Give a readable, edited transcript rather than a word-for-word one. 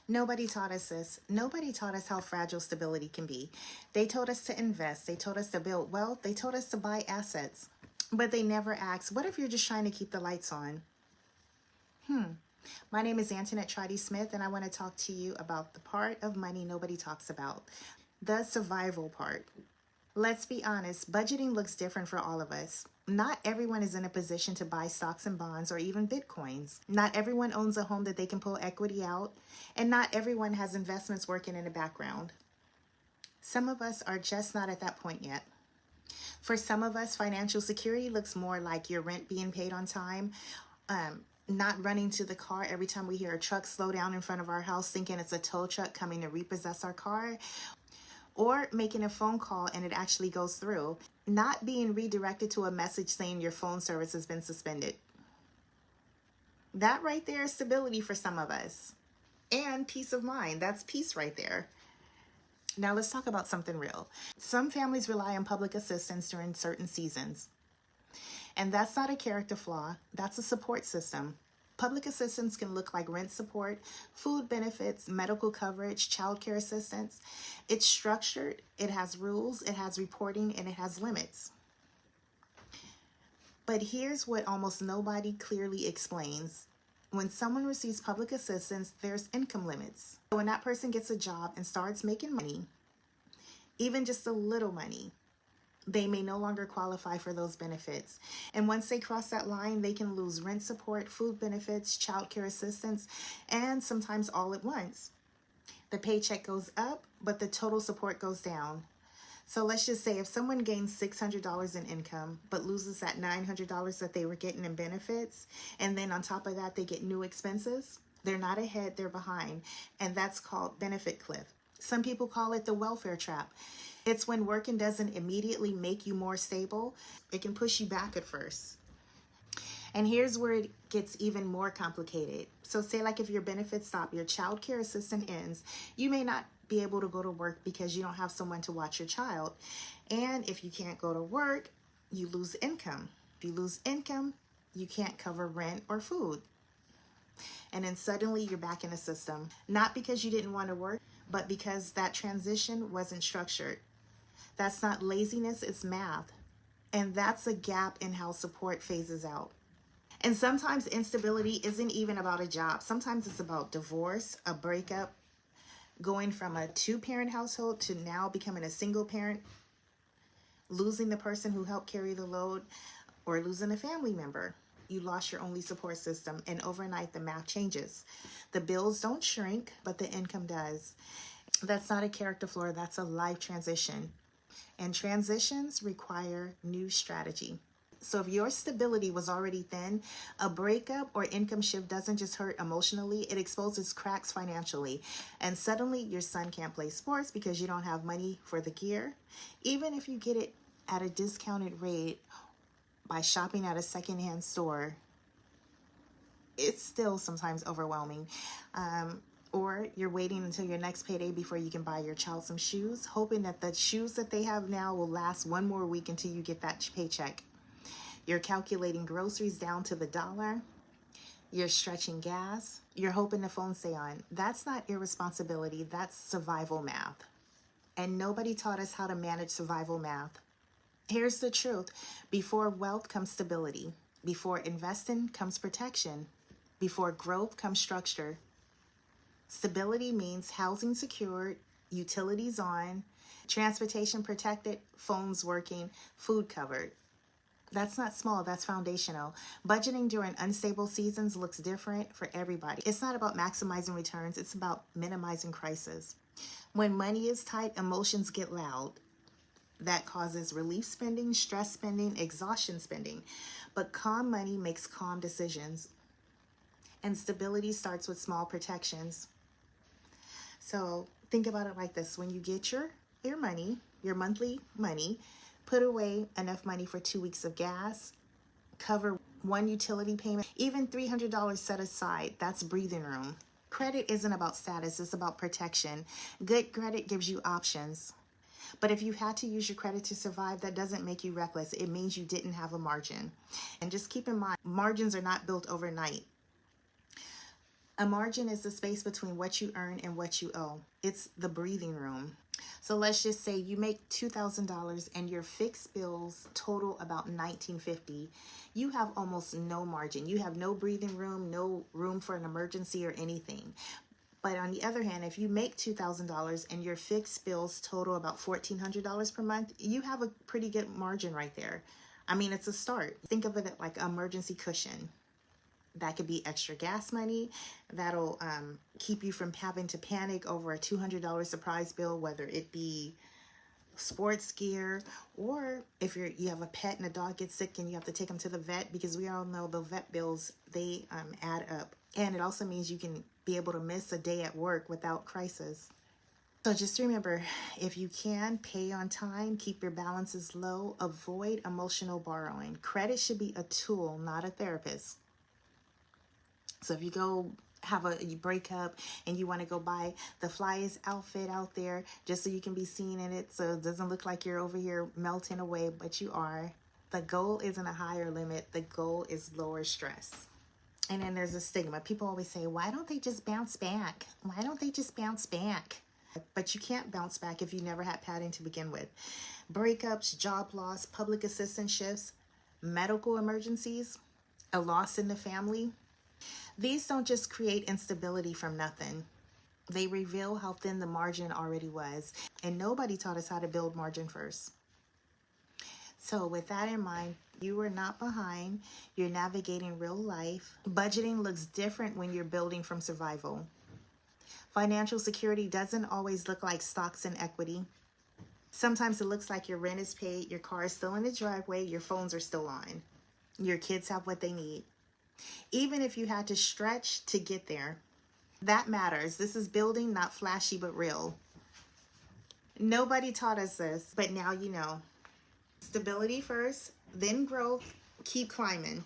Nobody taught us this. Nobody taught us how fragile stability can be. They told us to invest. They told us to build wealth. They told us to buy assets. But they never asked, what if you're just trying to keep the lights on? My name is Anntoinette Trotty-Smith, and I want to talk to you about the part of money nobody talks about, the survival part. Let's be honest, budgeting looks different for all of us. Not everyone is in a position to buy stocks and bonds or even bitcoins. Not everyone owns a home that they can pull equity out, and not everyone has investments working in the background. Some of us are just not at that point yet. For some of us, financial security looks more like your rent being paid on time, not running to the car every time we hear a truck slow down in front of our house thinking it's a tow truck coming to repossess our car, or making a phone call and it actually goes through, not being redirected to a message saying your phone service has been suspended. That right there is stability for some of us. And peace of mind. That's peace right there. Now let's talk about something real. Some families rely on public assistance during certain seasons. And that's not a character flaw. That's a support system. Public assistance can look like rent support, food benefits, medical coverage, childcare assistance. It's structured, it has rules, it has reporting, and it has limits. But here's what almost nobody clearly explains. When someone receives public assistance, there's income limits. So when that person gets a job and starts making money, even just a little money, they may no longer qualify for those benefits. And once they cross that line, they can lose rent support, food benefits, childcare assistance, and sometimes all at once. The paycheck goes up, but the total support goes down. So let's just say if someone gains $600 in income, but loses that $900 that they were getting in benefits, and then on top of that, they get new expenses, they're not ahead, they're behind. And that's called benefit cliff. Some people call it the welfare trap. It's when working doesn't immediately make you more stable. It can push you back at first. And here's where it gets even more complicated. So say like if your benefits stop, your child care assistance ends, you may not be able to go to work because you don't have someone to watch your child. And if you can't go to work, you lose income. If you lose income, you can't cover rent or food. And then suddenly you're back in the system. Not because you didn't want to work, but because that transition wasn't structured. That's not laziness, it's math. And that's a gap in how support phases out. And sometimes instability isn't even about a job. Sometimes it's about divorce, a breakup, going from a two-parent household to now becoming a single parent, losing the person who helped carry the load, or losing a family member. You lost your only support system, and overnight the math changes. The bills don't shrink, but the income does. That's not a character flaw, that's a life transition. And transitions require new strategy. So if your stability was already thin, a breakup or income shift doesn't just hurt emotionally, it exposes cracks financially. And suddenly your son can't play sports because you don't have money for the gear. Even if you get it at a discounted rate by shopping at a secondhand store, it's still sometimes overwhelming. Or you're waiting until your next payday before you can buy your child some shoes, hoping that the shoes that they have now will last one more week until you get that paycheck. You're calculating groceries down to the dollar. You're stretching gas. You're hoping the phone stay on. That's not irresponsibility. That's survival math. And nobody taught us how to manage survival math. Here's the truth. Before wealth comes stability. Before investing comes protection. Before growth comes structure. Stability means housing secured, utilities on, transportation protected, phones working, food covered. That's not small, that's foundational. Budgeting during unstable seasons looks different for everybody. It's not about maximizing returns, it's about minimizing crisis. When money is tight, emotions get loud. That causes relief spending, stress spending, exhaustion spending. But calm money makes calm decisions. And stability starts with small protections. So think about it like this. When you get your money, your monthly money, put away enough money for 2 weeks of gas, cover one utility payment, even $300 set aside. That's breathing room. Credit isn't about status, it's about protection. Good credit gives you options. But if you had to use your credit to survive, that doesn't make you reckless. It means you didn't have a margin. And just keep in mind, margins are not built overnight. A margin is the space between what you earn and what you owe. It's the breathing room. So let's just say you make $2,000 and your fixed bills total about $1,950. You have almost no margin. You have no breathing room, no room for an emergency or anything. But on the other hand, if you make $2,000 and your fixed bills total about $1,400 per month, you have a pretty good margin right there. I mean, it's a start. Think of it like an emergency cushion. That could be extra gas money. That'll keep you from having to panic over a $200 surprise bill, whether it be sports gear, or if you have a pet and a dog gets sick and you have to take them to the vet, because we all know the vet bills, they add up. And it also means you can be able to miss a day at work without crisis. So just remember, if you can, pay on time, keep your balances low, avoid emotional borrowing. Credit should be a tool, not a therapist. So if you go have a breakup and you want to go buy the flyest outfit out there just so you can be seen in it, so it doesn't look like you're over here melting away, but you are. The goal isn't a higher limit. The goal is lower stress. And then there's a stigma. People always say, why don't they just bounce back? Why don't they just bounce back? But you can't bounce back if you never had padding to begin with. Breakups, job loss, public assistance shifts, medical emergencies, a loss in the family. These don't just create instability from nothing. They reveal how thin the margin already was. And nobody taught us how to build margin first. So with that in mind, you are not behind. You're navigating real life. Budgeting looks different when you're building from survival. Financial security doesn't always look like stocks and equity. Sometimes it looks like your rent is paid, your car is still in the driveway, your phones are still on. Your kids have what they need. Even if you had to stretch to get there, that matters. This is building, not flashy, but real. Nobody taught us this, but now you know. Stability first, then growth, keep climbing.